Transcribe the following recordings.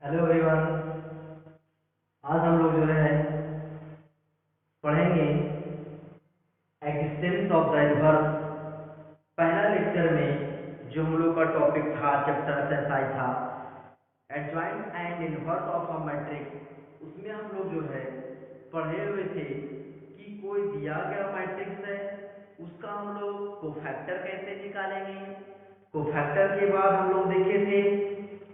Hello everyone. आज हम लोग जो है पढ़ेंगे एग्जिस्टेंस ऑफ द यूनिवर्स। पहला लेक्चर में जो हम लोग का टॉपिक था, चैप्टर एसएसआई था, adjoint and inverse of a matrix, उसमें हम लोग जो है पढ़े हुए थे कि कोई दिया गया मैट्रिक्स है, उसका हम लोग कोफैक्टर कैसे निकालेंगे। कोफैक्टर के बाद हम लोग देखे थे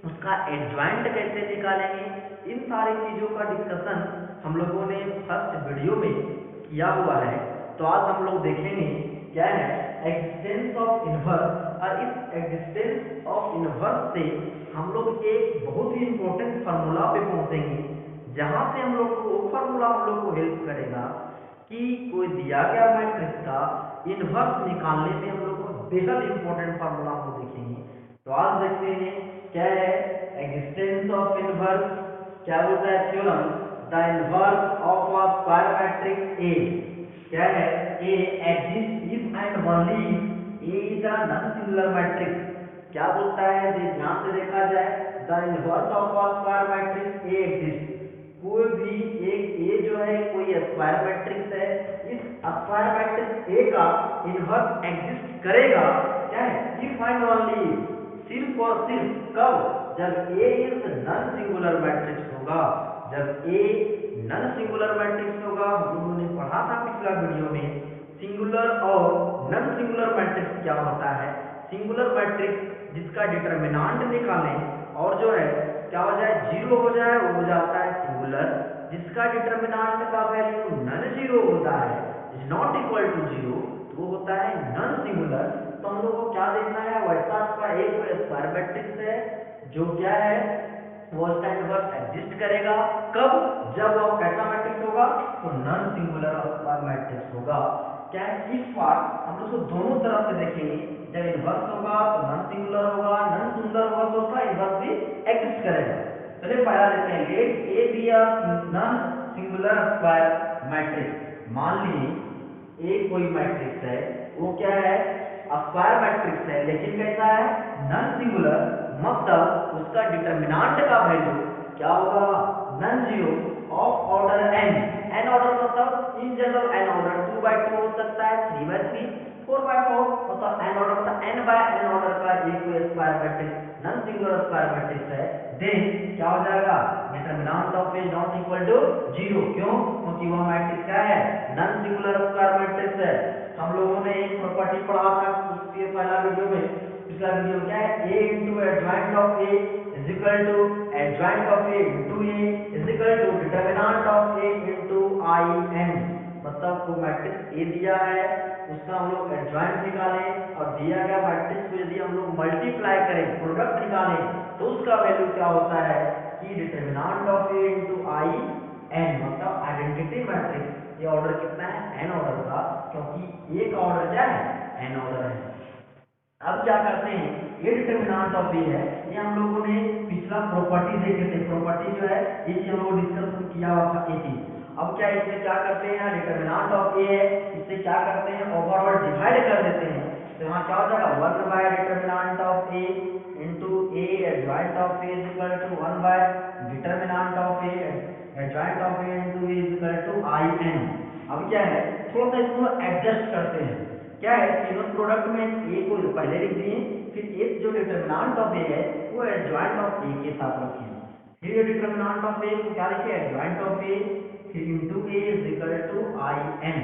उसका एडजॉइंट कैसे निकालेंगे। इन सारी चीज़ों का डिस्कशन हम लोगों ने फर्स्ट वीडियो में किया हुआ है। तो आज हम लोग देखेंगे क्या है एग्जिस्टेंस ऑफ इनवर्स, और इस एग्जिस्टेंस ऑफ इनवर्स से हम लोग एक बहुत ही इंपॉर्टेंट फार्मूला पे पहुंचेंगे, जहां से हम लोग को वो फार्मूला हम लोग को हेल्प करेगा कि कोई दिया गया मैट्रिक्स का इनवर्स निकालने में हम लोग को बेहद इंपॉर्टेंट फार्मूला हम लोग देखेंगे। तो आज देखते हैं क्या है एग्जिस्टेंस ऑफ इनवर्स। क्या बोलता है theorem, the inverse of a square matrix A क्या है A exist if and only A is a non singular matrix. क्या बोलता है ध्यान से देखा जाए, the inverse of a square matrix A exist, कोई भी एक ए जो है कोई स्क्वायर मैट्रिक्स है, इस स्क्वायर मैट्रिक्स ए का इनवर्स एग्जिस्ट करेगा क्या है इफ एंड ओनली, सिर्फ और सिर्फ कब, जब ए इज नॉन सिंगुलर मैट्रिक्स होगा। जब ए नॉन सिंगुलर मैट्रिक्स होगा, हम लोगों ने पढ़ा था पिछला वीडियो में सिंगुलर और नॉन सिंगुलर मैट्रिक्स क्या होता है। सिंगुलर मैट्रिक्स जिसका डिटरमिनेंट निकालें और जो है क्या हो जाए जीरो हो जाए, वो हो जाता है सिंगुलर। जिसका डिटरमिनेंट का वैल्यू नॉन जीरो होता है, is not equal to zero, तो वो होता है नॉन सिंगुलर। तो हम लोग को क्या देखना है, वैसा का एक स्क्वायर मैट्रिक्स है जो क्या है वो उसका इनवर्स एग्जिस्ट करेगा कब, जब वो कैसा मैट्रिक्स होगा, तो नॉन सिंगुलर स्क्वायर मैट्रिक्स होगा। क्या है इस पार्ट हम लोग दोनों तरफ से देखेंगे, जब इनवर्स होगा तो नॉन सिंगुलर होगा, नॉन सिंगुलर होगा तो उसका इनवर्स भी एग्जिस्ट करेगा। चलिए पहला देखते हैं, let A be a non singular square matrix. मान लीजिए ए कोई मैट्रिक्स है, वो क्या है स्क्वायर मैट्रिक्स है, लेकिन कैसा है नॉन सिंगुलर, मतलब उसका डिटरमिनेंट का वैल्यू क्या होगा non zero of order N. N order मतलब इन जनरल एन ऑर्डर 2/2 हो सकता है, 3/3, 4/4, मतलब एन ऑर्डर मतलब एन बाय एन ऑर्डर का एक कोई square matrix non singular square matrix है। देन क्या हो जाएगा determinant of A not equal to zero. क्यों? क्योंकि वह मैट्रिक्स क्या है नॉन सिंगुलर स्क्वायर मैट्रिक्स है। हम लोगों ने एक प्रॉपर्टी पढ़ा था उसके पहला वीडियो में, पिछला वीडियो क्या है a into adjoint of a is equal to adjoint of a into a is equal to determinant of a into I n। मतलब को मैट्रिक्स ए दिया है, उसका हम लोग एडजॉइंट निकालें और दिया गया मैट्रिक्स को यदि हम लोग मल्टीप्लाई करें, प्रोडक्ट निकालें, तो उसका वैल्यू क्या होता है कि determinant of A into I N, मतलब आइडेंटिटी मैट्रिक्स। ये ऑर्डर कितना है एन ऑर्डर का, क्योंकि ए का ऑर्डर क्या है एन ऑर्डर है। अब क्या करते हैं, ये डिटरमिनेंट ऑफ ए है, ये हम लोगों ने पिछला प्रॉपर्टी देखे थे, प्रॉपर्टी जो है ये चीज हम लोग डिस्कस किया हुआ था ये चीज। अब क्या इसमें क्या करते हैं, डिटरमिनेंट ऑफ ए है, इससे क्या करते हैं ओवरऑल डिवाइड कर देते हैं। तो यहाँ क्या हो जाएगा 1 by determinant of A into A adjoint of A is equal to 1 by determinant of A adjoint of A into A is equal to I N. अब क्या है थोड़ा सा इसको एडजस्ट करते हैं, क्या है तीनों प्रोडक्ट में ए को पहले लिख दिए, फिर ए जो डिटरमिनेंट ऑफ ए है वो एडजॉइंट ऑफ ए के साथ रखें, फिर ये डिटरमिनेंट ऑफ ए को क्या लिखे एडजॉइंट ऑफ ए, फिर into A is equal to I N.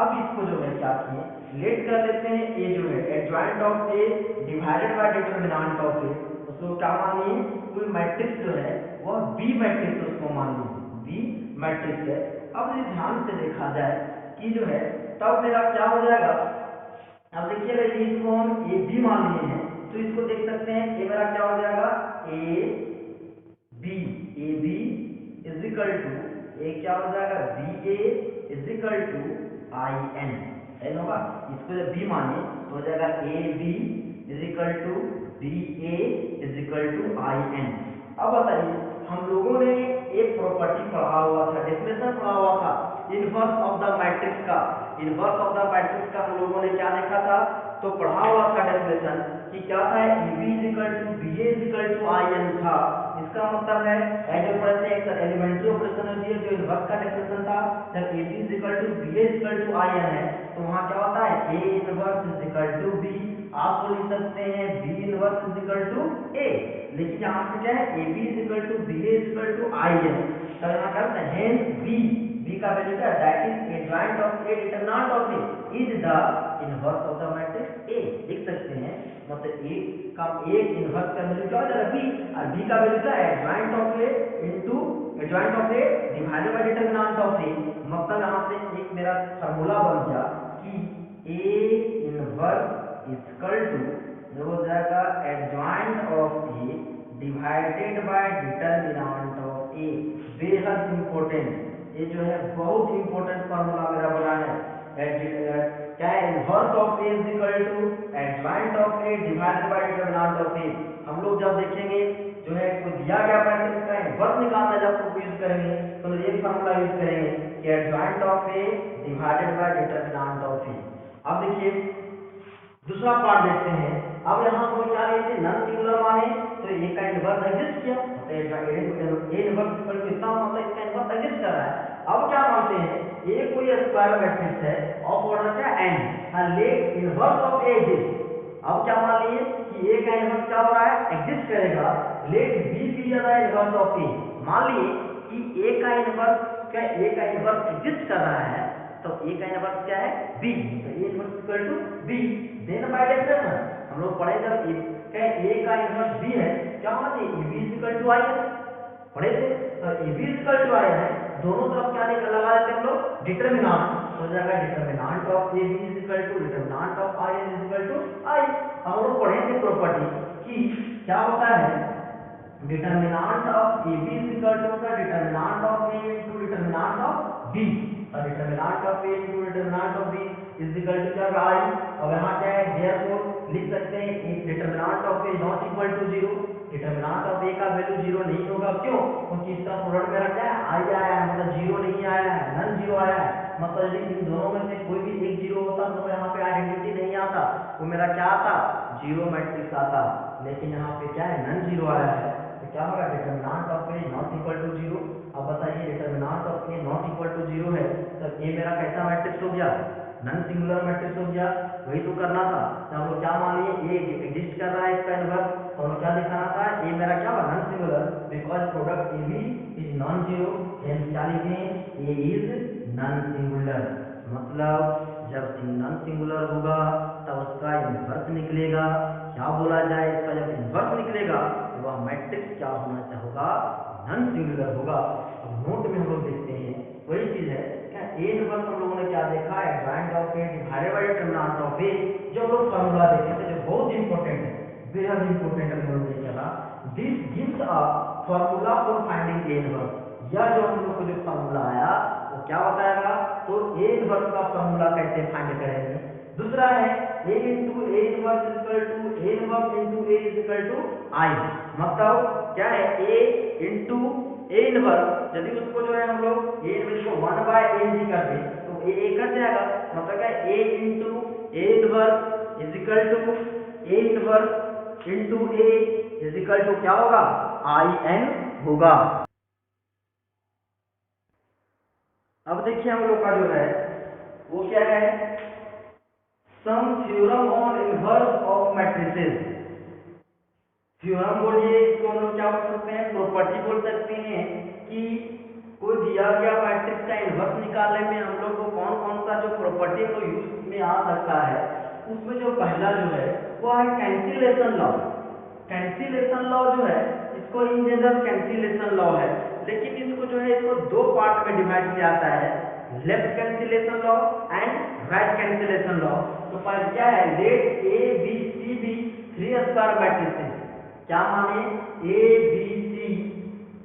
अब इसको जो है क्या किए लेट कर लेते हैं, ए जो है adjoint of A divided by determinant of A, उसको क्या मान लिए कोई मैट्रिक्स जो है वह बी मैट्रिक्स उसको मान लिए बी मैट्रिक्स है। अब यदि ध्यान से देखा जाए कि जो है तब मेरा क्या हो जाएगा, अब देखिएगा यदि इसको हम ए बी मान लिए हैं तो इसको देख सकते हैं ए मेरा क्या हो जाएगा A B is equal to A क्या हो जाएगा B A is equal to I n, n होगा। इसको जब बी माने तो हो जाएगा A B is equal to B A is equal to I N. अब बताइए हम लोगों ने एक प्रॉपर्टी पढ़ा हुआ था, डेफिनेशन पढ़ा हुआ था इनवर्स ऑफ द मैट्रिक्स का। इनवर्स ऑफ द मैट्रिक्स का हम लोगों ने क्या देखा था, तो पढ़ा हुआ था डेफिनेशन कि क्या था A B is equal to B A is equal to I N था। इसका मतलब है जो पढ़ते हैं एक एलिमेंट्री ऑपरेशन होती है जो इनवर्स का डेफिनेशन था, जब AB = BA = IN है तो वहां क्या होता है A इनवर्स = B, आप तो लिख सकते हैं B इनवर्स = A, लेकिन यहाँ पे क्या है AB = BA = IN, तो यहाँ क्या होता है हेंस B का वैल्यू क्या है that is adjoint of A determinant of A is the inverse of the matrix A, लिख सकते हैं मतलब A का इनवर्स का वैल्यू क्या हो जाएगा B, और B का वैल्यू क्या है adjoint of A into adjoint of A divided by determinant of A, मतलब यहाँ से एक मेरा फार्मूला बन गया कि A इनवर्स इक्वल टू जो हो जाएगा adjoint of A divided by determinant of A, बेहद इंपॉर्टेंट, ये जो है बहुत इंपॉर्टेंट फार्मूला मेरा बना है। क्या है inverse of A equal to adjoint of A divided by determinant of A, हम लोग जब देखेंगे जो है कोई दिया गया मैट्रिक्स का इनवर्स निकालना जब आपको यूज करेंगे तो ये फार्मूला यूज करेंगे कि adjoint of A divided by determinant of A। अब देखिए दूसरा पार्ट देखते हैं, अब यहाँ हम क्या लेते हैं नॉन सिंगुलर माने तो A का इनवर्स एग्जिस्ट किया, मतलब A इनवर्स इक्वल टू इतना मतलब इसका इनवर्स एग्जिस्ट कर रहा है। अब क्या मानते हैं A कोई स्क्वायर मैट्रिक्स है ऑफ ऑर्डर क्या n, and let inverse of A exist, अब क्या मान लिए कि A का इनवर्स क्या हो रहा है एग्जिस्ट करेगा, let B be the inverse of A, मान लिए कि A का इनवर्स क्या A का इनवर्स एग्जिस्ट कर रहा है तो A का इनवर्स क्या है B, तो A inverse equal to B, then by definition हम लोग पढ़े जब क्या A का इनवर्स B है क्या होना चाहिए AB = I है, पढ़े थे तो AB = I है, दोनों तरफ क्या लगा देते हम लोग डिटरमिनेंट, हो जाएगा determinant of AB = determinant of IN = I। अब हम लोग पढ़े थे प्रॉपर्टी कि क्या होता है determinant of AB = determinant of A into determinant of B, और determinant of A into determinant of B is equal to क्या I, अब यहाँ क्या है देयरफॉर लिख सकते हैं determinant of A not equal to 0, determinant of A का वैल्यू 0 नहीं होगा, क्यों क्योंकि इसका प्रोडक्ट मेरा क्या है I आया है, मतलब 0 नहीं आया है, नॉन 0 आया है, मतलब यदि इन दोनों में से कोई भी एक 0 होता तो यहाँ पे आइडेंटिटी नहीं आता, वो मेरा क्या आता 0 मैट्रिक्स आता, लेकिन यहाँ पे क्या है नॉन 0 आया है तो क्या होगा determinant of A not equal to 0। अब बताइए determinant of A not equal to 0 है तो A मेरा कैसा मैट्रिक्स हो गया नॉन सिंगुलर मैट्रिक्स हो गया, वही तो करना था, तो हम लोग क्या मान लिए A एग्जिस्ट कर रहा है इसका इनवर्स, तो हम क्या दिखाना था A मेरा क्या होगा non singular, because product AB is non zero, hence क्या लिखें A इज नॉन सिंगुलर, मतलब जब नॉन सिंगुलर होगा तब उसका इनवर्स निकलेगा, क्या बोला जाए इसका जब इनवर्स निकलेगा तो वह मैट्रिक्स क्या होना होगा नॉन सिंगुलर होगा। अब नोट में हम लोग देखते हैं वही चीज है क्या A इनवर्स हम लोगों ने क्या देखा adjoint of A divided by determinant of A, जो हम लोग फार्मूला देखे थे जो बहुत इंपॉर्टेंट है, बेहद इंपॉर्टेंट हम लोग देखा था, this gives a formula for finding A inverse, यह जो हम लोग को जो फार्मूला आया वो क्या बताएगा तो A इनवर्स का फार्मूला कैसे फाइंड करेंगे। दूसरा है A into A inverse equal to A inverse into A is equal to I, मतलब क्या है A into A इनवर्स, यदि उसको जो है हम लोग A इनवर्स को 1/n कर दे तो A कट जाएगा, मतलब क्या A into A inverse is equal to A inverse into A is equal to क्या होगा IN होगा। अब देखिए हम लोग का जो है वो क्या है some theorem on inverse of matrices, theorem बोलिए इसको हम लोग क्या बोल सकते हैं प्रॉपर्टी बोल सकते हैं कि कोई दिया गया मैट्रिक्स का इनवर्स निकालने में हम लोग को कौन कौन सा जो प्रॉपर्टी को यूज में आ सकता है, उसमें जो पहला जो है वो है कैंसिलेशन लॉ। कैंसिलेशन लॉ जो है इसको इन जनरल कैंसिलेशन लॉ है, लेकिन इसको जो है इसको दो पार्ट में डिवाइड किया जाता है, left cancellation law and right cancellation law. तो पर क्या है let A B C be 3 square matrices, क्या माने A B C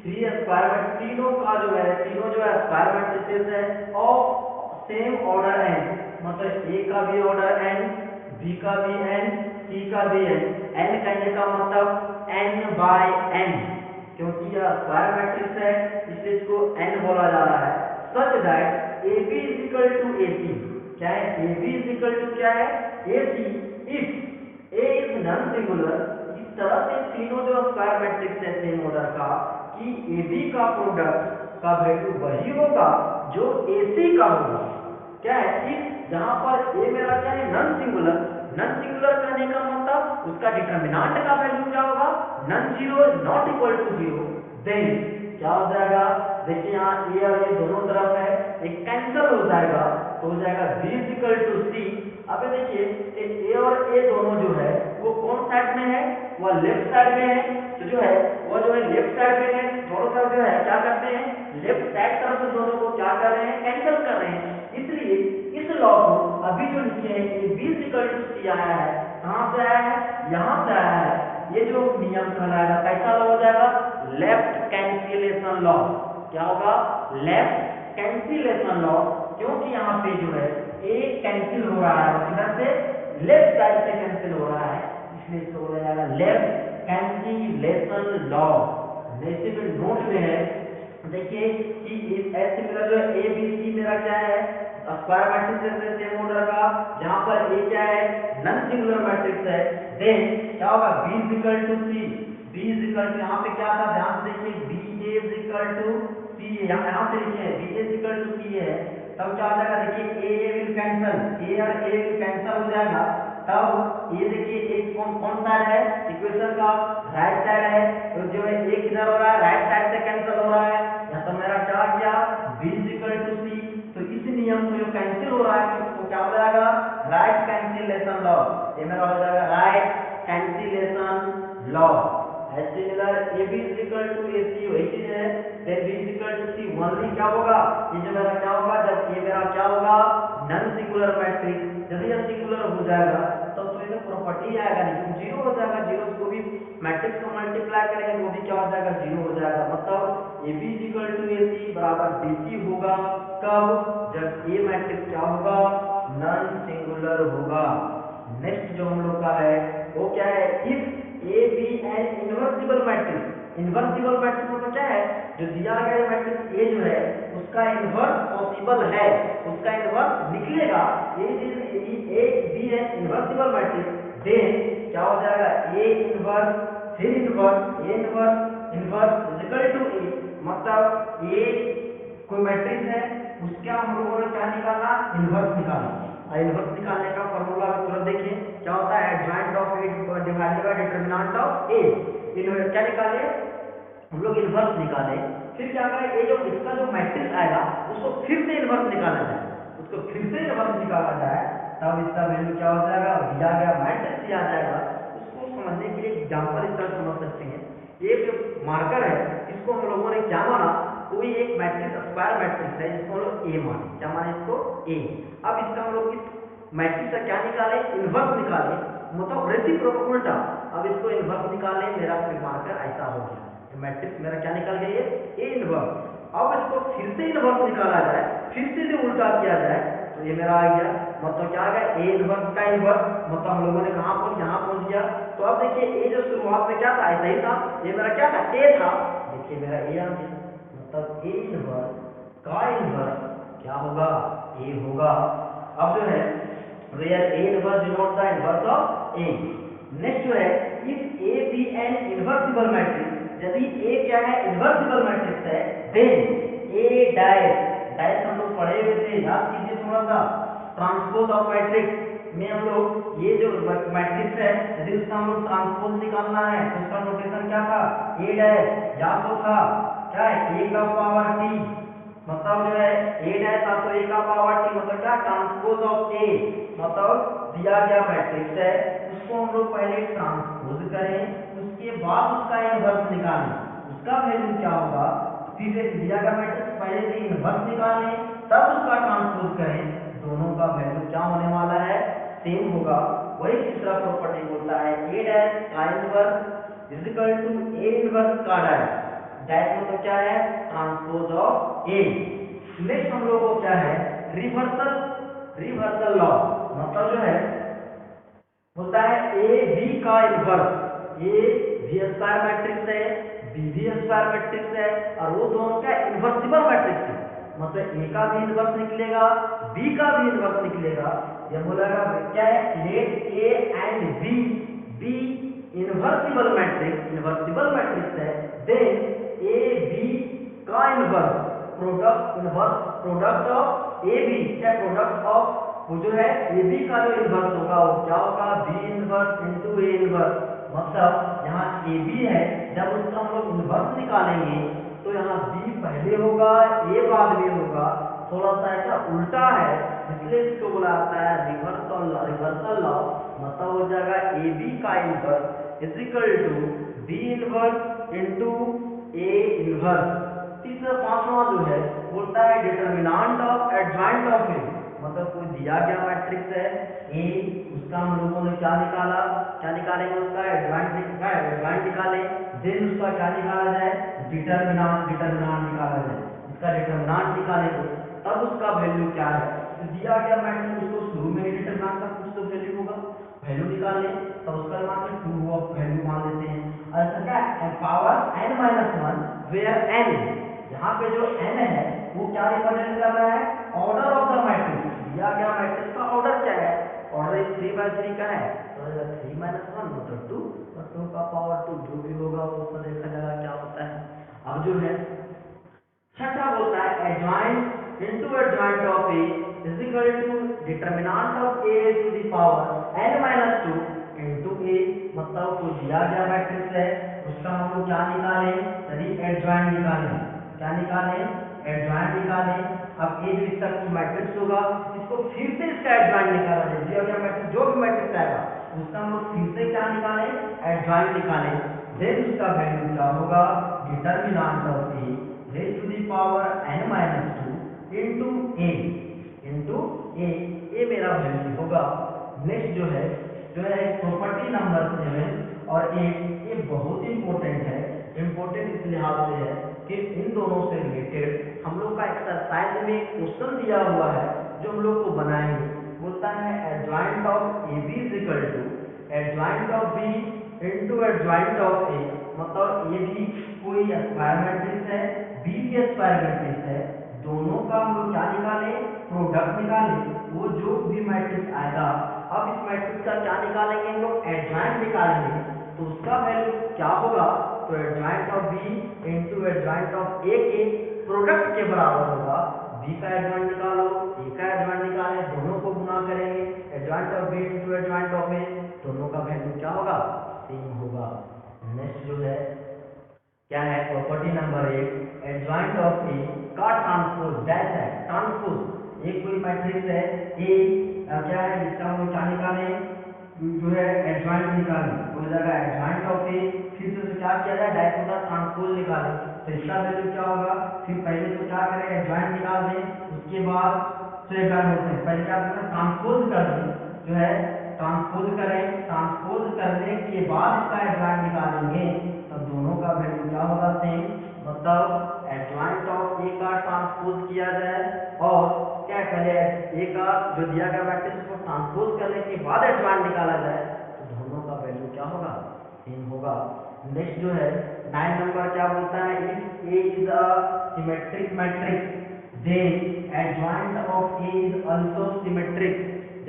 3 square matrices, तीनों जो है स्क्वायर मैट्रिसेस है ऑफ सेम ऑर्डर n, मतलब A का भी ऑर्डर n, B का भी n, C का भी n, n कहने का मतलब n/n, क्योंकि यह स्क्वायर मैट्रिक्स है इसलिए इसको n बोला जा रहा है, such that AB is equal to AC, क्या है AB इज इक्वल टू क्या है AC, if A is non singular, इस इस तरह से तीनों जो स्क्वायर मैट्रिक्स है सेम ऑर्डर का कि AB का प्रोडक्ट का वैल्यू वही होगा जो AC का होगा। क्या है इस जहां पर A मेरा क्या है नॉन सिंगुलर, नॉन सिंगुलर कहने का मतलब उसका डिटरमिनेंट का वैल्यू क्या होगा non zero not equal to zero, then क्या हो जाएगा देखिए यहाँ A और A दोनों तरफ है एक कैंसिल हो जाएगा तो हो जाएगा B is equal to C। अब देखिए A और A दोनों जो है वो कौन साइड में है वह लेफ्ट साइड में है, तो जो है वो जो है लेफ्ट साइड में है दोनों तरफ जो है क्या करते हैं लेफ्ट साइड तरफ से दोनों को क्या कर रहे हैं कैंसिल कर रहे हैं, इसलिए इस लॉ को अभी जो लिखे हैं ये B is equal to C आया है, कहां से आया है यहां से आया है, ये जो नियम कहलाएगा कैसा लॉ हो जाएगा लेफ्ट कैंसिलेशन लॉ। क्या होगा लेफ्ट कैंसिलेशन लॉ, क्योंकि यहाँ पे जो है A कैंसिल हो रहा है और इधर से लेफ्ट साइड से कैंसिल हो रहा है, इसलिए इसको बोला जाएगा लेफ्ट कैंसिलेशन लॉ। जैसे में नोट में है देखिए कि ऐसे मेरा जो है ABC मेरा क्या है स्क्वायर मैट्रिक्स है सेम ऑर्डर का, जहां पर A क्या है नॉन सिंगुलर मैट्रिक्स है, देन क्या होगा B is equal to C, B is equal to यहाँ पे क्या था ध्यान से देखिए BA is equal to C, यहाँ से लिखिए BA is equal to C है, तब क्या हो जाएगा देखिए A विल कैंसिल, A और A विल कैंसिल हो जाएगा, तब ये देखिए एक कौन साइड है इक्वेशन का राइट साइड है, तो जो है A किधर हो रहा है राइट साइड से कैंसिल हो रहा है, यहाँ तो मेरा क्या गया B is equal to C, तो इस नियम को जो कैंसिल हो रहा है उसको क्या हो जाएगा राइट कैंसिलेशन लॉ, ये मेरा हो जाएगा right cancellation law. Similar AB is equal to AC वही चीज है, then B is equal to C only क्या होगा ये जो मेरा क्या होगा जब ये मेरा क्या होगा नॉन सिंगुलर मैट्रिक्स, यदि यह सिंगुलर हो जाएगा तो इसमें प्रॉपर्टी आएगा नहीं, जीरो हो जाएगा, जीरो को भी मैट्रिक्स को मल्टीप्लाई करेंगे वो भी क्या हो जाएगा जीरो हो जाएगा, मतलब AB is equal to AC बराबर BC होगा कब जब A मैट्रिक्स क्या होगा नॉन सिंगुलर होगा। नेक्स्ट जो हम लोग का है वो क्या है if A B an invertible matrix, invertible matrix मतलब क्या है जो दिया गया मैट्रिक्स A जो है उसका इनवर्स पॉसिबल है, उसका इनवर्स निकलेगा, A B है इनवर्सिबल मैट्रिक्स, देन क्या हो जाएगा A इनवर्स फिर inverse A inverse inverse is equal to A, मतलब A कोई मैट्रिक्स है उसका हम लोगों ने क्या निकालना इनवर्स निकालना, इनवर्स निकालने का फॉर्मूला तुरंत देखिए क्या होता है adjoint of A divided by determinant of A, inverse क्या निकाले हम लोग इनवर्स निकाले, फिर क्या करें ये जो इसका जो मैट्रिक्स आएगा उसको फिर से इनवर्स निकाला जाए, उसको फिर से इनवर्स निकाला जाए तब इसका वैल्यू क्या हो जाएगा दिया गया मैट्रिक्स दिया जाएगा। उसको समझने के लिए एग्जांपल इस तरह समझ सकते हैं, एक जो मार्कर है इसको हम लोगों ने क्या माना कोई एक मैट्रिक्स स्क्वायर मैट्रिक्स है जिसको हम लोग A माने, क्या माने इसको A, अब इसका हम लोग इस मैट्रिक्स का क्या निकाले इनवर्स निकाले, मतलब रेसिप्रोकल उल्टा, अब इसको इनवर्स निकाले मेरा फिर मार्कर ऐसा हो गया मैट्रिक्स मेरा क्या निकल गई है A इनवर्स, अब इसको फिर से इनवर्स निकाला जाए फिर से जो उल्टा किया जाए तो ये मेरा आ गया, मतलब क्या आ गया A इनवर्स का इनवर्स, मतलब हम लोगों ने कहां पहुंच यहाँ पहुंच गया, तो अब देखिए A जो शुरुआत में क्या था ऐसा ही था, ये मेरा क्या था A था, देखिए मेरा A आ गया, मतलब A इनवर्स का इनवर्स क्या होगा A होगा। अब जो है where A inverse denotes the inverse of A, next जो है if A be an inversible matrix, यदि A क्या है इनवर्सिबल मैट्रिक्स है, देन A डैश हम लोग पढ़े हुए थे याद कीजिए थोड़ा सा, ट्रांसपोज ऑफ मैट्रिक्स में हम लोग ये जो मैट्रिक्स है यदि उसका हम लोग ट्रांसपोज निकालना है तो उसका नोटेशन क्या था A डैश, या तो था क्या है A का पावर T, मतलब जो है A डैश आपको A का पावर T मतलब क्या ट्रांसपोज ऑफ A, मतलब दिया गया मैट्रिक्स है उसको हम लोग पहले ट्रांसपोज करें उसके बाद उसका इनवर्स निकालें, उसका वैल्यू क्या होगा, फिर दिया गया मैट्रिक्स पहले से इनवर्स निकालें तब उसका ट्रांसपोज करें, दोनों का वैल्यू क्या होने वाला है सेम होगा। वही तीसरा प्रॉपर्टी बोलता है A डैश का inverse is equal to A inverse का डैश, डैश मतलब क्या है ट्रांसपोज ऑफ A। नेक्स्ट हम लोग को क्या है रिवर्सल लॉ, मतलब जो है होता है A B का inverse, A B square matrix है B भी स्क्वायर मैट्रिक्स है और वो दोनों क्या इनवर्सिबल मैट्रिक्स है, मतलब A का भी इनवर्स निकलेगा B का भी इनवर्स निकलेगा, ये बोलेगा क्या है let A and B be invertible matrix है, देन ए बी का inverse product of A B, क्या प्रोडक्ट ऑफ वो जो है ए बी का जो इन्वर्स होगा वो क्या होगा, B inverse into A inverse. मतलब यहाँ ए बी है, जब उसका हम लोग इन्वर्स निकालेंगे तो यहाँ बी पहले होगा ए बाद में होगा, थोड़ा सा ऐसा उल्टा है, इसलिए इसको बोला जाता है रिवर्सल लॉ। मतलब हो जाएगा ए बी का inverse is equal to B inverse into A inverse. तीसरा पांचवा जो है बोलता है determinant of adjoint of A. मतलब कोई दिया गया मैट्रिक्स है ए, उसका हम लोगों ने क्या निकालेंगे उसका एडजॉइंट निकाले, देन उसका क्या निकाला जाए, डिटर्मिनेंट निकाला जाए, इसका डिटर्मिनेंट निकालेंगे तब उसका वैल्यू क्या है। तो दिया गया मैट्रिक्स उसको शुरू में डिटर्मिनेंट का कुछ तो वैल्यू होगा, वैल्यू निकाल लें तब उसका मान के 2 ऑफ वैल्यू मान लेते हैं। ऐसा क्या पावर n-1 वेयर n, यहाँ पे जो n है वो क्या रिप्रेजेंट कर रहा है, ऑर्डर ऑफ द मैट्रिक्स। दिया गया मैट्रिक्स का ऑर्डर क्या है, ऑर्डर 3/3 का है, तो 3 - 1 मतलब 2 और 2 का पावर 2 जो भी होगा वो उसका देखा जाएगा क्या होता है। अब जो है छठा बोलता है adjoint into adjoint of A is equal to determinant of A to the power n-2 into A. मतलब को दिया गया मैट्रिक्स है उसका हम लोग क्या निकालें, यदि एडजॉइंट निकालें, क्या निकालें, एडजॉइंट निकालें। अब ए जो इसका मैट्रिक्स होगा इसको फिर से इसका एडजॉइंट निकाला जाए, दिया गया मैट्रिक्स जो भी मैट्रिक्स आएगा उसका हम लोग फिर से क्या निकालें, एडजॉइंट निकालें, देन उसका वैल्यू क्या होगा, determinant of A raise to the power n-2 into A मेरा वैल्यू होगा। नेक्स्ट जो है प्रॉपर्टी नंबर 7 और 8, ये बहुत इंपॉर्टेंट है। इंपॉर्टेंट इस लिहाज से है कि इन दोनों से रिलेटेड हम लोग का एक्सरसाइज में क्वेश्चन दिया हुआ है जो हम लोग को बनाएंगे। बोलता है adjoint of A B is equal to adjoint of B into adjoint of A. मतलब ए भी कोई स्क्वायर मैट्रिक्स है, बी भी स्क्वायर मैट्रिक्स है, दोनों का हम लोग क्या निकालें, प्रोडक्ट निकालें, वो जो भी मैट्रिक्स आएगा। अब इस मैट्रिक्स का क्या निकालेंगे हम लोग, एडजॉइंट निकालेंगे, तो उसका वैल्यू क्या होगा, तो adjoint of B into adjoint of A के प्रोडक्ट के बराबर होगा। बी का एडजॉइंट निकालो, ए का एडजॉइंट निकालें, दोनों को गुना करेंगे, adjoint of B into adjoint of A, दोनों का वैल्यू क्या होगा, सेम होगा। नेक्स्ट जो है क्या है, प्रॉपर्टी नंबर 8, एडजॉइंट ऑफ ए का ट्रांसपोज डैश है। ट्रांसपोज एक कोई मैट्रिक्स है ए, क्या है जिसका हम लोग क्या निकालें, जो है एडजॉइंट निकालें, तो हो जाएगा एडजॉइंट ऑफ ए, फिर से क्या किया जाए, डायरेक्ट होता ट्रांसपोज निकालें, तो इसका वैल्यू क्या होगा, फिर पहले तो क्या करें, एडजॉइंट निकाल दें, उसके बाद से क्या होते हैं, पहले क्या करते हैं, ट्रांसपोज कर दें, जो है ट्रांसपोज करें, ट्रांसपोज करने के बाद इसका एडजॉइंट निकालेंगे, तब दोनों का वैल्यू क्या होगा, सेम। मतलब एडजॉइंट ऑफ ए का ट्रांसपोज किया जाए और क्या है, पहले ए का जो दिया गया मैट्रिक्स को ट्रांसपोज करने के बाद एडजॉइंट निकाला जाए, तो दोनों का वैल्यू क्या होगा, सेम होगा। नेक्स्ट जो है 9 नंबर क्या बोलता है, if A is a symmetric matrix then adjoint of A is also symmetric.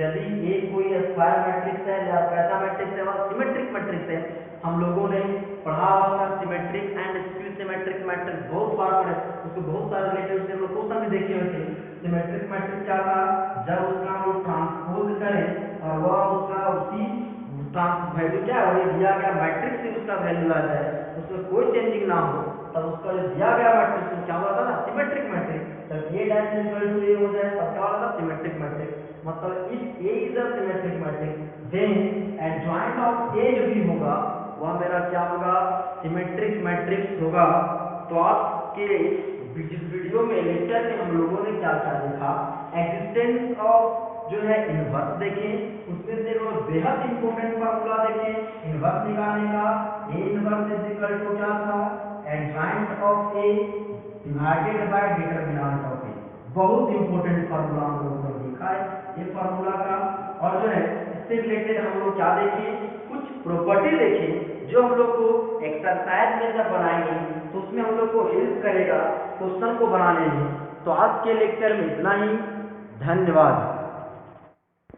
यदि ए कोई स्क्वायर मैट्रिक्स है या कैसा मैट्रिक्स है, वह सिमेट्रिक मैट्रिक्स है। हम लोगों ने पढ़ा होगा symmetric and skew symmetric matrix, बहुत बार पढ़े, उसको बहुत सारे रिलेटेड से हम लोग क्वेश्चन भी देखे हुए थे। सिमेट्रिक मैट्रिक्स क्या था, जब उसका हम लोग ट्रांसपोज करें और वह उसका उसी वैल्यू क्या है, वही दिया गया मैट्रिक्स से उसका वैल्यू आ जाए, उसमें कोई चेंजिंग ना हो, तब उसका जो दिया गया मैट्रिक्स क्या होता था, सिमेट्रिक मैट्रिक्स। जब A dash equal to A हो जाए तब क्या होता, सिमेट्रिक मैट्रिक्स। मतलब if A is a symmetric matrix then adjoint of A जो भी होगा वह मेरा क्या होगा, सिमेट्रिक मैट्रिक्स होगा। तो आपके जिस वीडियो में लेक्चर में हम लोगों ने क्या क्या देखा, एग्जिस्टेंस ऑफ जो है इनवर्स देखें, उसमें से वो बेहद इंपॉर्टेंट फार्मूला देखें इनवर्स निकालने का। A inverse is equal to क्या था, adjoint of A divided by determinant of A. बहुत इंपॉर्टेंट फार्मूला हम लोगों ने देखा है ये फार्मूला का। और जो है इससे रिलेटेड हम लोग क्या देखें, कुछ प्रॉपर्टी देखें जो हम लोग को एक्सरसाइज में जब बनाएंगे तो उसमें हम लोग को हेल्प करेगा क्वेश्चन को बनाने में। तो आज के लेक्चर में इतना ही, धन्यवाद।